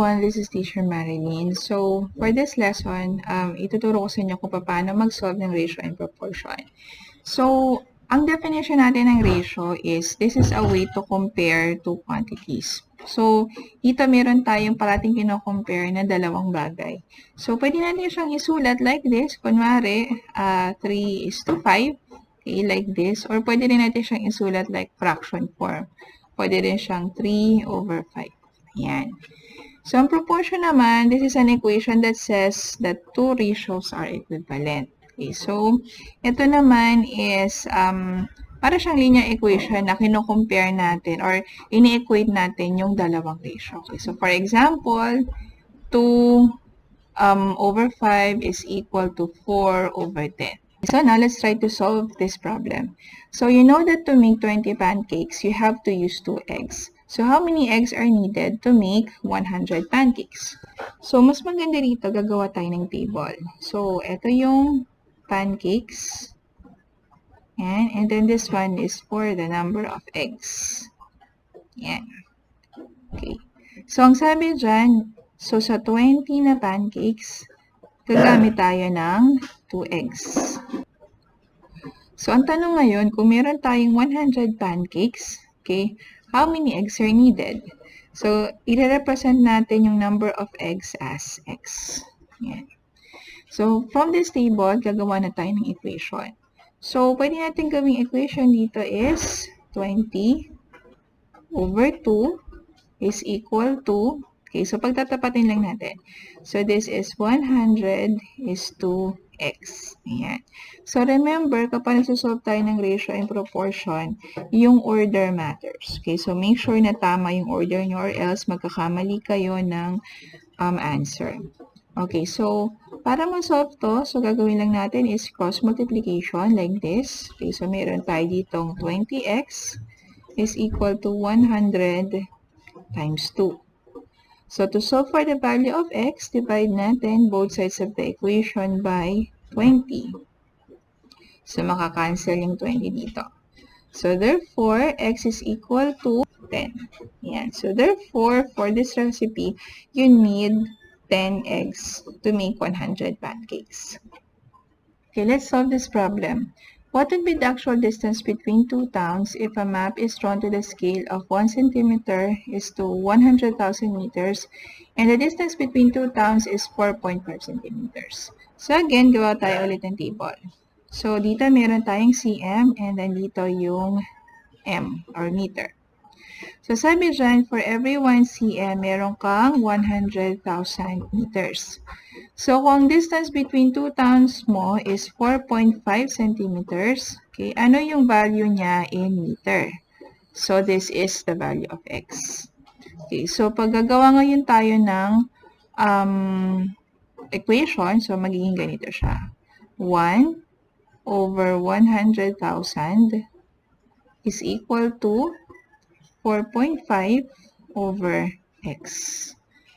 everyone, this is Teacher Marilyn. So, for this lesson, ituturo ko sa inyo kung paano mag-solve ng ratio and proportion. So, ang definition natin ng ratio is, this is a way to compare two quantities. So, dito meron tayong parating kino-compare na dalawang bagay. So, pwede natin siyang isulat like this. Kunwari, 3:5, okay, like this. Or pwede rin natin siyang isulat like fraction form. Pwede rin siyang 3/5. Ayan. So, ang proportion naman, this is an equation that says that two ratios are equivalent. Okay, so, ito naman is, para siyang linear equation na kino-compare natin or ini-equate natin yung dalawang ratio. Okay, so, for example, 2/5 is equal to 4/10. So, now let's try to solve this problem. So, you know that to make 20 pancakes, you have to use 2 eggs. So, how many eggs are needed to make 100 pancakes? So, mas maganda dito, gagawa tayo ng table. So, ito yung pancakes. And then this one is for the number of eggs. Yan. Okay. So, ang sabi dyan, so sa 20 na pancakes, gagamit tayo ng 2 eggs. So, ang tanong ngayon, kung meron tayong 100 pancakes, okay, how many eggs are needed? So, i-represent natin yung number of eggs as x. Yan. So, from this table, gagawa na tayo ng equation. So, pwede natin gawing equation dito is 20/2 is equal to, okay, so pagtatapatin lang natin. So, this is 100 is to x. Ayan. So, remember, kapag nagsusolve tayo ng ratio and proportion, yung order matters. Okay, so make sure na tama yung order nyo or else magkakamali kayo ng answer. Okay, so, para ma-solve to, so gagawin lang natin is cross multiplication like this. Okay, so meron tayo ditong 20x is equal to 100 times 2. So, to solve for the value of x, divide natin both sides of the equation by 20. So, makakancel yung 20 dito. So, therefore, x is equal to 10. Yan. So, therefore, for this recipe, you need 10 eggs to make 100 pancakes. Okay, let's solve this problem. What would be the actual distance between two towns if a map is drawn to the scale of 1 centimeter is to 100,000 meters and the distance between two towns is 4.5 centimeters? So again, gawa tayo ulit ng table. So dito meron tayong cm and then dito yung m or meter. So sabi dyan, for every 1 cm, meron kang 100,000 meters. So, kung distance between two towns mo is 4.5 centimeters, okay, ano yung value niya in meter? So, this is the value of x. Okay, so pag gagawa ngayon tayo ng equation, so magiging ganito siya. 1/100,000 is equal to 4.5/x.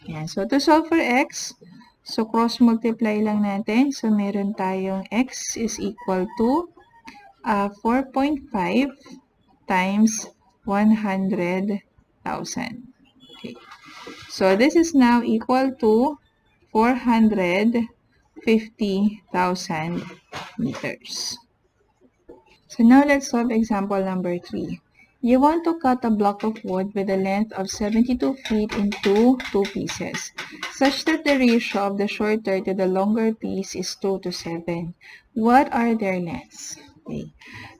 Yan. So, to solve for x, so cross-multiply lang natin. So, meron tayong x is equal to 4.5 times 100,000. Okay. So, this is now equal to 450,000 meters. So, now let's solve example number 3. You want to cut a block of wood with a length of 72 feet into 2 pieces, such that the ratio of the shorter to the longer piece is 2:7. What are their lengths? Okay.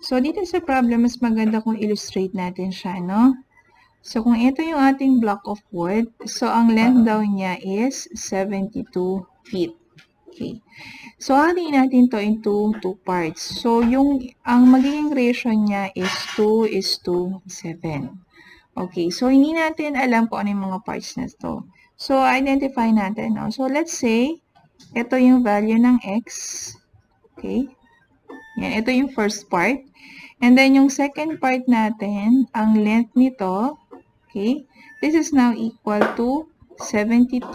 So, dito sa problem, mas maganda kung illustrate natin siya, no? So, kung ito yung ating block of wood, so ang length daw niya is 72 feet. Okay. So, hatiin natin to into 2 parts. So, ang magiging ratio niya is 2:7. Okay. So, hindi natin alam kung ano yung mga parts na to. So, identify natin. No? So, let's say, ito yung value ng x. Okay. Yan. Ito yung first part. And then, yung second part natin, ang length nito, okay, this is now equal to 72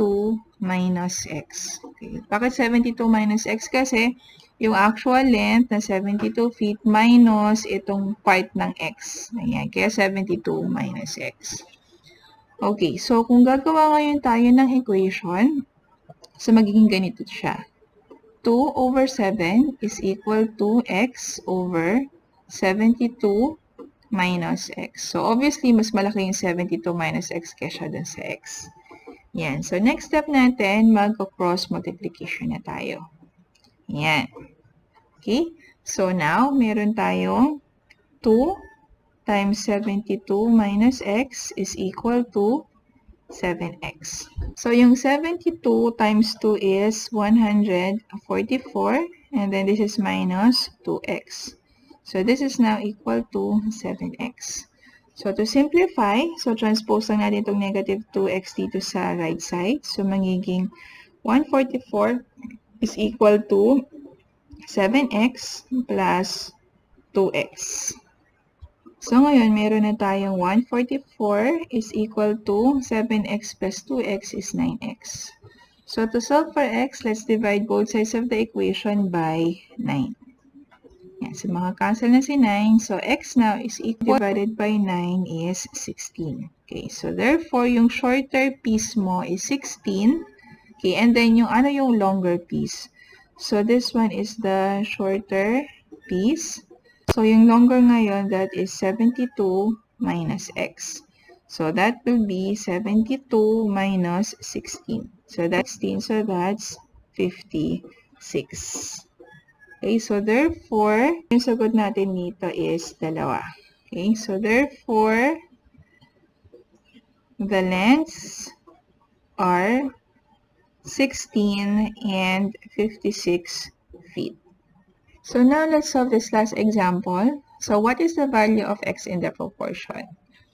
minus x. Okay. Bakit 72 minus x? Kasi yung actual length na 72 feet minus itong part ng x. Ayan. Kaya 72 minus x. Okay, so kung gagawa ngayon tayo ng equation, so magiging ganito siya. 2 over 7 is equal to x over 72 minus x. So, obviously, mas malaki yung 72 minus x kesa dun sa x. Yan. So, next step natin, mag-cross multiplication na tayo. Yan. Okay? So, now, meron tayong 2 times 72 minus x is equal to 7x. So, yung 72 times 2 is 144, and then this is minus 2x. So, this is now equal to 7x. So, to simplify, so transpose lang natin itong negative 2x dito sa right side. So, magiging 144 is equal to 7x plus 2x. So, ngayon, meron na tayong 144 is equal to 7x plus 2x is 9x. So, to solve for x, let's divide both sides of the equation by 9. Yan. So, makakancel na si 9. So, x now is equal divided by 9 is 16. Okay. So, therefore, yung shorter piece mo is 16. Okay. And then, yung longer piece. So, this one is the shorter piece. So, yung longer ngayon, that is 72 minus x. So, that will be 72 minus 16. So, that's 16. So, that's 56. Okay, so therefore, yung sagot natin dito is dalawa. Okay, so therefore, the lengths are 16 and 56 feet. So now let's solve this last example. So what is the value of x in the proportion?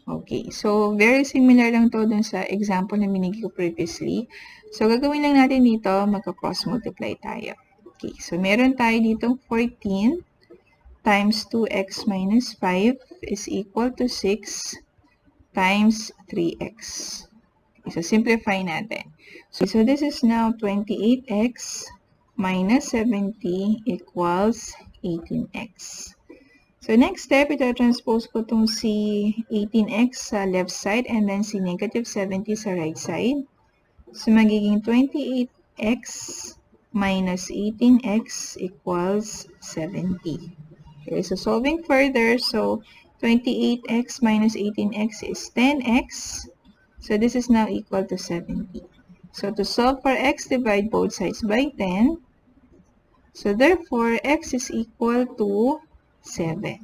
Okay, so very similar lang to dun sa example na binigay ko previously. So gagawin lang natin dito, magka-cross multiply tayo. Okay, so meron tayo dito 14 times 2x minus 5 is equal to 6 times 3x. Okay, so simplify natin. So this is now 28x minus 70 equals 18x. So, next step, ito transpose ko itong si 18x sa left side and then si negative 70 sa right side. So, magiging 28x minus 18x equals 70. Okay, so solving further, so 28x minus 18x is 10x. So, this is now equal to 70. So, to solve for x, divide both sides by 10. So, therefore, x is equal to 7.